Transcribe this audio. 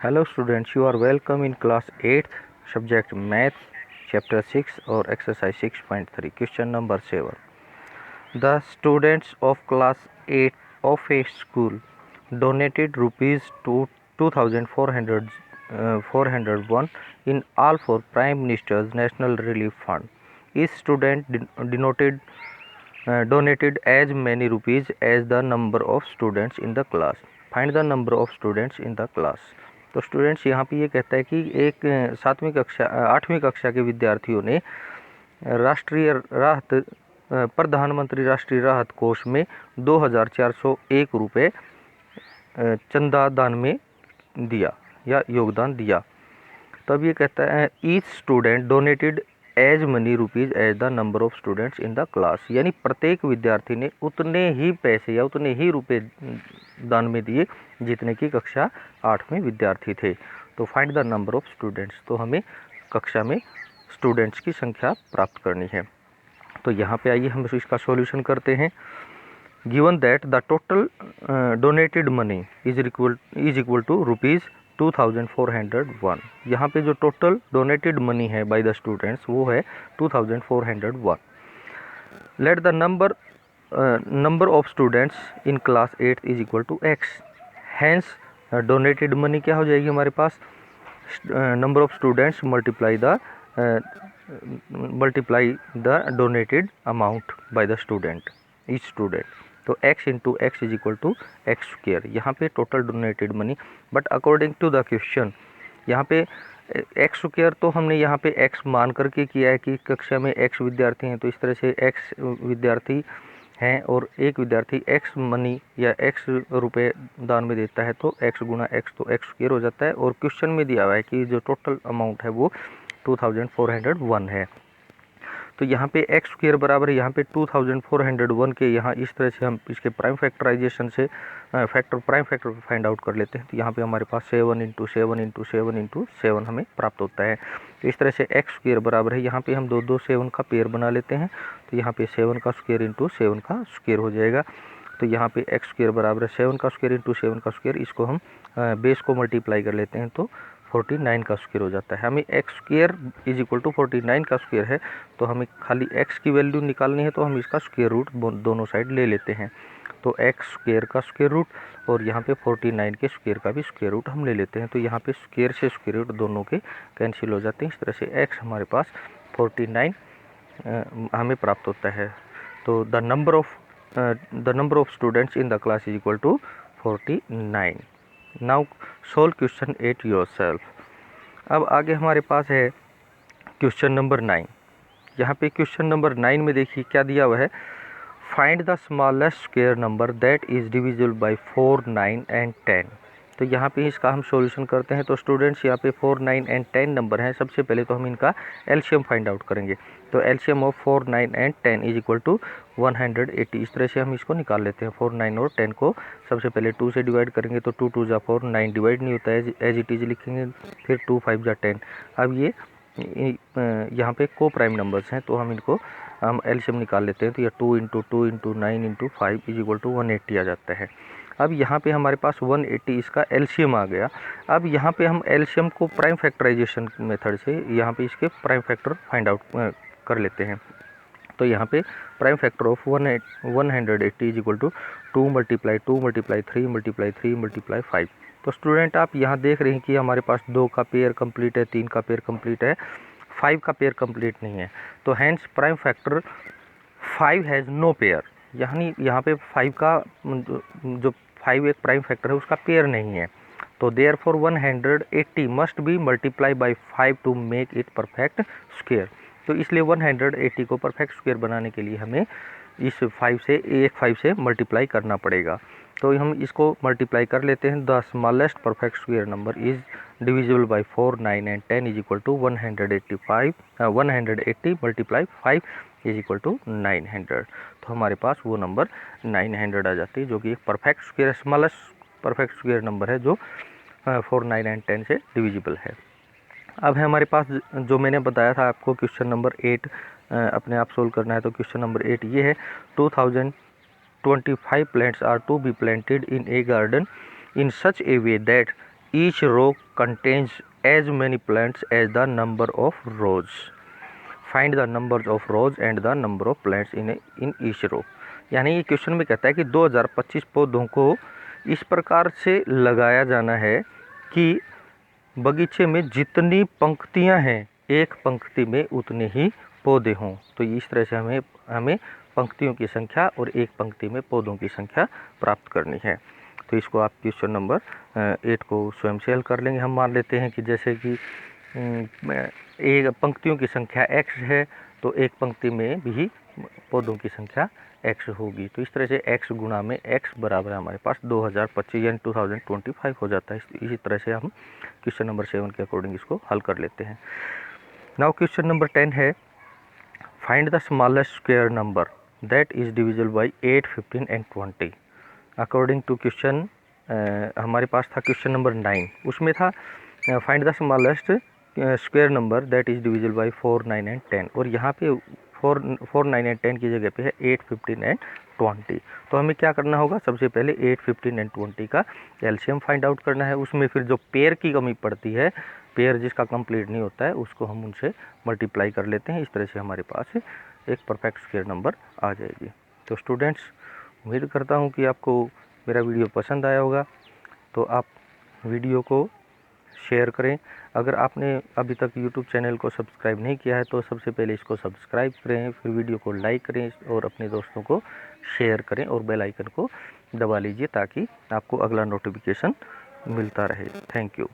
Hello students, you are welcome in class 8th subject math chapter 6 or exercise 6.3 question number 7. The students of class 8 of a school donated rupees to 2401 in all for Prime Minister's National Relief Fund. Each student donated as many rupees as the number of students in the class. Find the number of students in the class. तो students यहाँ पे ये कहता है कि एक 8वीं कक्षा के विद्यार्थियों ने राष्ट्रीय राहत प्रधानमंत्री राष्ट्रीय राहत कोष में 2401 रुपये चंदा दान में दिया या योगदान दिया। तब ये कहता है each student donated as many rupees as the number of students in the class, यानी प्रत्येक विद्यार्थी ने उतने ही पैसे या उतने ही रुपए दान में दिए जितने की कक्षा 8 में विद्यार्थी थे। तो find the number of students, तो हमें कक्षा में स्टूडेंट्स की संख्या प्राप्त करनी है। तो यहाँ पे आइए हम इसका सॉल्यूशन करते हैं। Given that the total donated money is equal to rupees 2401। यहाँ पे जो टोटल डोनेटेड मनी है बाय द स्टूडेंट्स वो है 2401। Let the number of students in class 8 is equal to x. Hence donated money क्या हो जाएगी हमारे पास, number of students multiply the donated amount by the student, each student. तो x into x is equal to x square. यहाँ पे total donated money, but according to the question यहाँ पे एक्स स्क्वेयर तो हमने यहाँ पे x मान करके किया है कि कक्षा में x विद्यार्थी हैं, तो इस तरह से x विद्यार्थी हैं और एक विद्यार्थी x मनी या x रुपए दान में देता है, तो x गुना x तो x स्क्वेयर हो जाता है। और क्वेश्चन में दिया हुआ है कि जो टोटल अमाउंट है वो 2401 है। तो यहाँ पे एक्स स्क्वेयर बराबर यहाँ पे 2401 के यहाँ इस तरह से हम इसके प्राइम फैक्टराइजेशन से प्राइम फैक्टर फाइंड आउट कर लेते हैं। तो यहाँ पे हमारे पास 7 इंटू 7 इंटू 7 इंटू 7 हमें प्राप्त होता है। तो इस तरह से एक्स स्क्वेयर बराबर है, यहाँ पे हम दो 7 का पेयर बना लेते हैं। तो यहाँ पे 7 का स्क्वेयर इंटू 7 का स्क्वेयर हो जाएगा। तो यहाँ पे एक्स स्क्वेयर बराबर है 7 का स्क्वेयर इंटू 7 का स्क्वेयर। इसको हम बेस को मल्टीप्लाई कर लेते हैं तो 49 का स्क्वेयर हो जाता है। हमें X square is equal to 49 का स्क्वेयर है, तो हमें खाली एक्स की वैल्यू निकालनी है, तो हम इसका स्क्वेयर रूट दोनों साइड ले लेते हैं। तो एक्स स्क्वेयर का स्क्वेयर रूट और यहाँ पे 49 के स्क्वेयर का भी स्क्वेयर रूट हम ले लेते हैं। तो यहाँ पे स्क्वेयर से स्क्वेयर रूट दोनों के कैंसिल हो जाते हैं। इस तरह से एक्स हमारे पास 49 हमें प्राप्त होता है। तो the number of students in the class is equal to 49। Now solve question 8 yourself. अब आगे हमारे पास है क्वेश्चन नंबर 9। यहाँ पे क्वेश्चन नंबर 9 में देखिए क्या दिया हुआ है, find the smallest square number that is divisible by 4, 9 and 10। तो यहाँ पे इसका हम सॉल्यूशन करते हैं। तो स्टूडेंट्स यहाँ पे 4, 9 एंड 10 नंबर हैं। सबसे पहले तो हम इनका एलसीएम फाइंड आउट करेंगे। तो LCM of 4, 9 and 10 is equal to 180। इस तरह से हम इसको निकाल लेते हैं। 4, 9 और 10 को सबसे पहले 2 से डिवाइड करेंगे तो 2 2 जा 4, 9 डिवाइड नहीं होता है, एज इट इज लिखेंगे। फिर 2 5 जा 10। अब ये यहाँ पे को प्राइम नंबर्स हैं, तो हम इनको एलसीएम निकाल लेते हैं। तो ये 2 into 2 into 9 into 5 is equal to 180 आ जाता है। अब यहाँ पे हमारे पास 180 इसका एलसीएम आ गया। अब यहाँ पे हम एलसीएम को प्राइम फैक्टराइजेशन मेथड से यहाँ पे इसके प्राइम फैक्टर फाइंड आउट कर लेते हैं। तो यहाँ पे prime factor of 180 is equal to 2 multiply 2 multiply 3 multiply 3 multiply 5। तो स्टूडेंट आप यहाँ देख रहे हैं कि हमारे पास 2 का पेयर कंप्लीट है, 3 का पेयर कंप्लीट है, 5 का पेयर कंप्लीट नहीं है। तो hence prime factor 5 has no pair, यानी यहाँ पे 5 का जो 5 एक प्राइम फैक्टर है उसका पेयर नहीं है। तो therefore 180 must be multiply by 5 to make it perfect square. तो इसलिए 180 को परफेक्ट स्क्वायर बनाने के लिए हमें इस 5 से मल्टीप्लाई करना पड़ेगा। तो हम इसको मल्टीप्लाई कर लेते हैं। The smallest perfect square number is divisible by 4, 9 and 10 is equal to 180 multiply 5 is equal to 900। तो हमारे पास वो नंबर 900 आ जाती है, जो कि एक perfect square smallest perfect square number है जो 4, 9 एंड 10 से डिविजिबल है। अब है हमारे पास जो मैंने बताया था आपको क्वेश्चन नंबर 8 अपने आप सोल्व करना है। तो क्वेश्चन नंबर 8 ये है, 2025 plants are to be planted in a garden in such a way that each row contains as many plants as the number of rows. Find the number of rows and the number of plants in each row. यानी ये question में कहता है कि 2025 पौधों को इस प्रकार से लगाया जाना है कि बगीचे में जितनी पंक्तियां हैं एक पंक्ति में उतने ही पौधे हों। तो इस तरह से हमें पंक्तियों की संख्या और एक पंक्ति में पौधों की संख्या प्राप्त करनी है। तो इसको आप क्वेश्चन नंबर 8 को स्वयं से हल कर लेंगे। हम मान लेते हैं कि जैसे कि एक पंक्तियों की संख्या x है तो एक पंक्ति में भी पौधों की संख्या x होगी। तो इस तरह से x गुणा में x बराबर हमारे पास 2025 यानी 2025 हो जाता है। इसी तरह से हम क्वेश्चन नंबर 7 के अकॉर्डिंग इसको हल कर लेते हैं। नाउ क्वेश्चन नंबर 10 है find the smallest square number that is divisible by 8, 15 and 20। According to question हमारे पास था क्वेश्चन नंबर 9, उसमें था find the smallest square number that is divisible by 4, 9 and 10। और यहाँ पे 4, 9 एंड 10 की जगह पे है 8, 15 एंड 20। तो हमें क्या करना होगा, सबसे पहले 8, 15 एंड 20 का एलसीएम फाइंड आउट करना है। उसमें फिर जो पेयर की कमी पड़ती है, पेयर जिसका कंप्लीट नहीं होता है, उसको हम उनसे मल्टीप्लाई कर लेते हैं। इस तरह से हमारे पास एक परफेक्ट स्क्वायर नंबर आ जाएगी। तो स्टूडेंट्स, उम्मीद करता हूँ कि आपको मेरा वीडियो पसंद आया होगा। तो आप वीडियो को शेयर करें। अगर आपने अभी तक यूट्यूब चैनल को सब्सक्राइब नहीं किया है तो सबसे पहले इसको सब्सक्राइब करें, फिर वीडियो को लाइक करें और अपने दोस्तों को शेयर करें और बेल आइकन को दबा लीजिए ताकि आपको अगला नोटिफिकेशन मिलता रहे। Thank you.